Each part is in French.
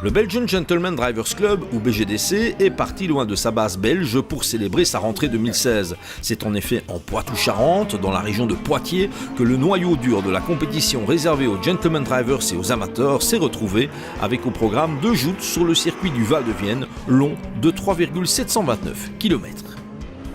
Le Belgian Gentleman Drivers Club, ou BGDC, est parti loin de sa base belge pour célébrer sa rentrée 2016. C'est en effet en Poitou-Charentes, dans la région de Poitiers, que le noyau dur de la compétition réservée aux Gentleman Drivers et aux amateurs s'est retrouvé, avec au programme 2 joutes sur le circuit du Val de Vienne, long de 3,729 km.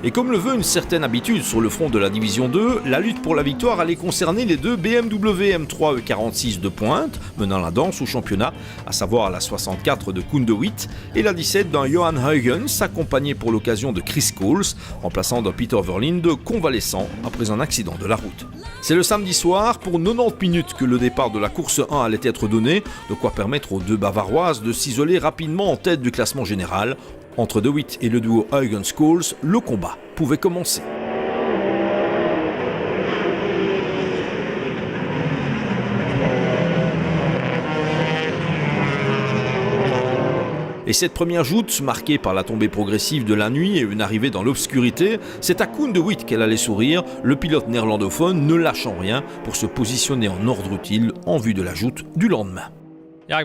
Et comme le veut une certaine habitude sur le front de la Division 2, la lutte pour la victoire allait concerner les deux BMW M3 E46 de pointe, menant la danse au championnat, à savoir la 64 de Koen de Witt et la 17 d'un Johan Huygens, accompagné pour l'occasion de Chris Coles, remplaçant d'un Peter Verlinde convalescent après un accident de la route. C'est le samedi soir, pour 90 minutes, que le départ de la course 1 allait être donné, de quoi permettre aux deux Bavaroises de s'isoler rapidement en tête du classement général. Entre De Witt et le duo Huygens-Coles, le combat pouvait commencer. Et cette première joute, marquée par la tombée progressive de la nuit et une arrivée dans l'obscurité, c'est à Koen de Witt qu'elle allait sourire, le pilote néerlandophone ne lâchant rien pour se positionner en ordre utile en vue de la joute du lendemain. Je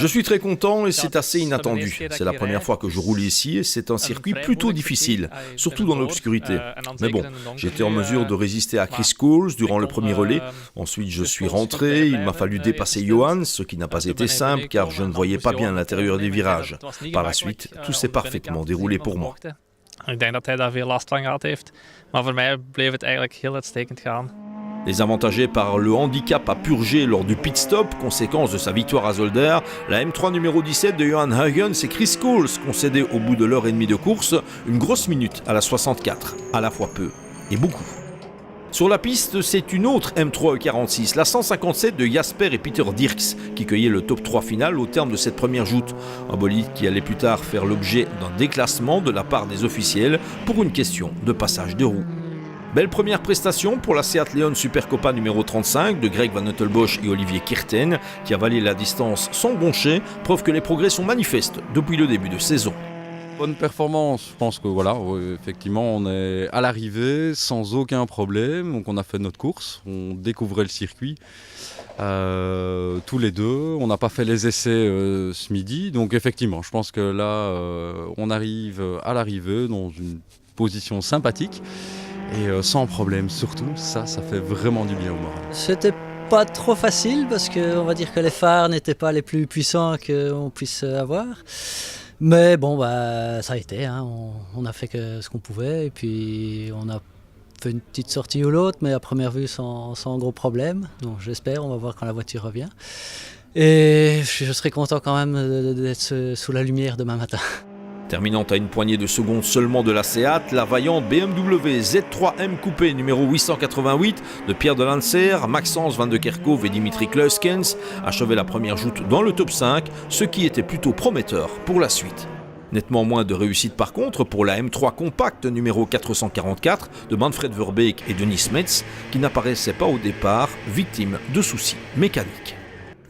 suis très content et c'est assez inattendu. C'est la première fois que je roule ici et c'est un circuit plutôt difficile, surtout dans l'obscurité. Mais bon, j'étais en mesure de résister à Chris Coles durant le premier relais. Ensuite, je suis rentré, il m'a fallu dépasser Johan, ce qui n'a pas été simple car je ne voyais pas bien l'intérieur des virages. Par la suite, tout s'est parfaitement déroulé pour moi. Ik denk dat hij daar veel last van gehad heeft. Maar voor mij bleef het eigenlijk heel uitstekend gaan. Les avantagés par le handicap à purger lors du pit stop, conséquence de sa victoire à Zolder, la M3 numéro 17 de Johan Huygens et Chris Coles concédaient au bout de l'heure et demie de course une grosse minute à la 64, à la fois peu et beaucoup. Sur la piste, c'est une autre M3 E46, la 157 de Jasper et Peter Dirks, qui cueillait le top 3 final au terme de cette première joute. Un bolide qui allait plus tard faire l'objet d'un déclassement de la part des officiels pour une question de passage de roue. Belle première prestation pour la Seat Leon Supercopa numéro 35 de Greg Van Uyttelbosch et Olivier Kirten, qui a valé la distance sans broncher, preuve que les progrès sont manifestes depuis le début de saison. Bonne performance, je pense que voilà, effectivement on est à l'arrivée sans aucun problème, donc on a fait notre course, on découvrait le circuit tous les deux, on n'a pas fait les essais ce midi, donc effectivement je pense que là on arrive à l'arrivée dans une position sympathique. Et sans problème, surtout, ça fait vraiment du bien au moral. C'était pas trop facile parce qu'on va dire que les phares n'étaient pas les plus puissants qu'on puisse avoir. Mais bon, ça a été, hein. On a fait ce qu'on pouvait et puis on a fait une petite sortie ou l'autre, mais à première vue sans gros problème. Donc j'espère, on va voir quand la voiture revient. Et je serai content quand même d'être sous la lumière demain matin. Terminant à une poignée de secondes seulement de la Seat, la vaillante BMW Z3M Coupé numéro 888 de Pierre de Lancer, Maxence Van de Kerkhove et Dimitri Kluskens achevait la première joute dans le top 5, ce qui était plutôt prometteur pour la suite. Nettement moins de réussite par contre pour la M3 compacte numéro 444 de Manfred Verbeek et Denis Metz, qui n'apparaissait pas au départ, victime de soucis mécaniques.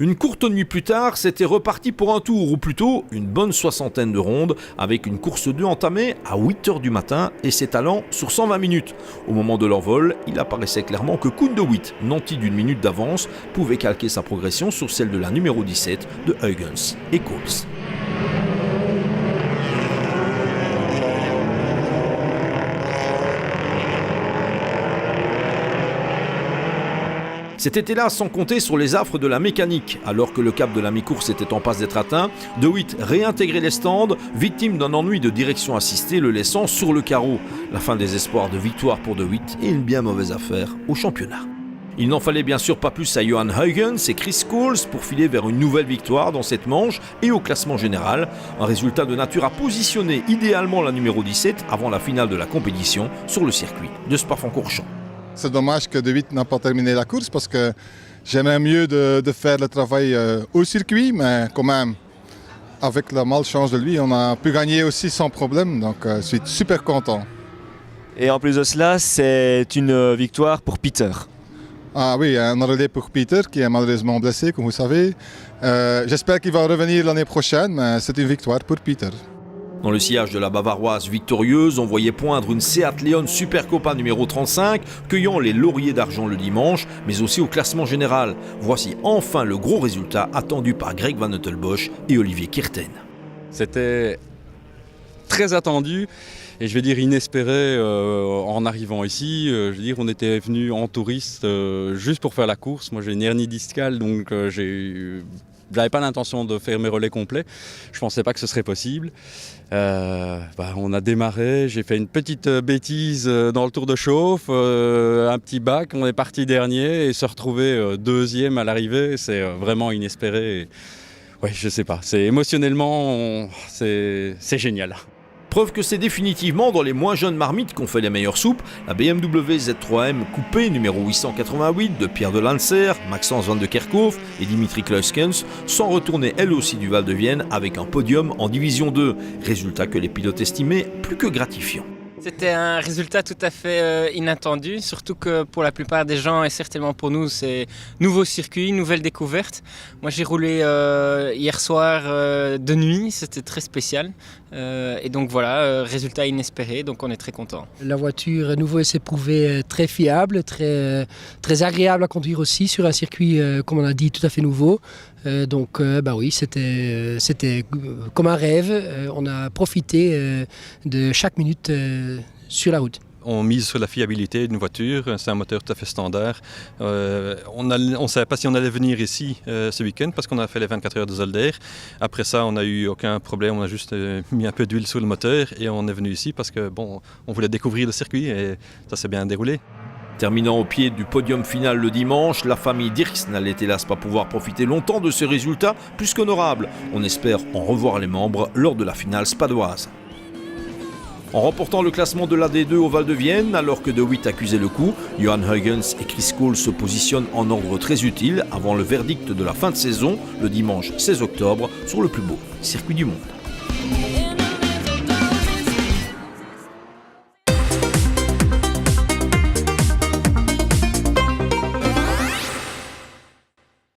Une courte nuit plus tard, c'était reparti pour un tour, ou plutôt une bonne soixantaine de rondes, avec une course 2 entamée à 8h du matin et s'étalant sur 120 minutes. Au moment de leur vol, il apparaissait clairement que Koen de Witt, nanti d'une minute d'avance, pouvait calquer sa progression sur celle de la numéro 17 de Huygens et Coles. Cet été-là, sans compter sur les affres de la mécanique. Alors que le cap de la mi-course était en passe d'être atteint, De Witt réintégrait les stands, victime d'un ennui de direction assistée, le laissant sur le carreau. La fin des espoirs de victoire pour De Witt et une bien mauvaise affaire au championnat. Il n'en fallait bien sûr pas plus à Johan Huygens et Chris Coles pour filer vers une nouvelle victoire dans cette manche et au classement général. Un résultat de nature à positionner idéalement la numéro 17 avant la finale de la compétition sur le circuit de Spa-Francorchamps. C'est dommage que De Witt n'a pas terminé la course parce que j'aimais mieux de faire le travail au circuit, mais quand même, avec la malchance de lui, on a pu gagner aussi sans problème, donc je suis super content. Et en plus de cela, c'est une victoire pour Peter. Ah oui, un relais pour Peter qui est malheureusement blessé, comme vous savez. J'espère qu'il va revenir l'année prochaine, mais c'est une victoire pour Peter. Dans le sillage de la Bavaroise victorieuse, on voyait poindre une Seat Leon Supercopa numéro 35, cueillant les lauriers d'argent le dimanche, mais aussi au classement général. Voici enfin le gros résultat attendu par Greg Van Uyttelbosch et Olivier Kirten. C'était très attendu et je vais dire inespéré en arrivant ici. Je veux dire, on était venu en touriste juste pour faire la course. Moi j'ai une hernie discale, donc je n'avais pas l'intention de faire mes relais complets. Je ne pensais pas que ce serait possible. On a démarré, j'ai fait une petite bêtise dans le tour de chauffe, un petit bac, on est parti dernier et se retrouver deuxième à l'arrivée, c'est vraiment inespéré. Ouais, je sais pas, c'est émotionnellement, c'est génial. Preuve que c'est définitivement dans les moins jeunes marmites qu'on fait les meilleures soupes, la BMW Z3M coupée numéro 888 de Pierre de Lancer, Maxence Van de Kerkhoff et Dimitri Kluiskens sont retournés elle aussi du Val de Vienne avec un podium en division 2, résultat que les pilotes estimaient plus que gratifiant. C'était un résultat tout à fait inattendu, surtout que pour la plupart des gens et certainement pour nous c'est nouveau circuit, nouvelle découverte. Moi j'ai roulé hier soir de nuit, c'était très spécial et donc voilà, résultat inespéré, donc on est très content. La voiture à nouveau s'est prouvée très fiable, très agréable à conduire aussi sur un circuit comme on a dit tout à fait nouveau. Donc oui, c'était comme un rêve. On a profité de chaque minute sur la route. On mise sur la fiabilité d'une voiture, c'est un moteur tout à fait standard. On ne savait pas si on allait venir ici ce week-end parce qu'on a fait les 24 heures de Zolder. Après ça, on n'a eu aucun problème, on a juste mis un peu d'huile sur le moteur et on est venu ici parce que on voulait découvrir le circuit et ça s'est bien déroulé. Terminant au pied du podium final le dimanche, la famille Dirks n'allait hélas pas pouvoir profiter longtemps de ce résultat plus qu'honorable. On espère en revoir les membres lors de la finale spadoise. En remportant le classement de l'AD2 au Val de Vienne, alors que De Witt accusait le coup, Johan Huygens et Chris Cole se positionnent en ordre très utile avant le verdict de la fin de saison, le dimanche 16 octobre, sur le plus beau circuit du monde.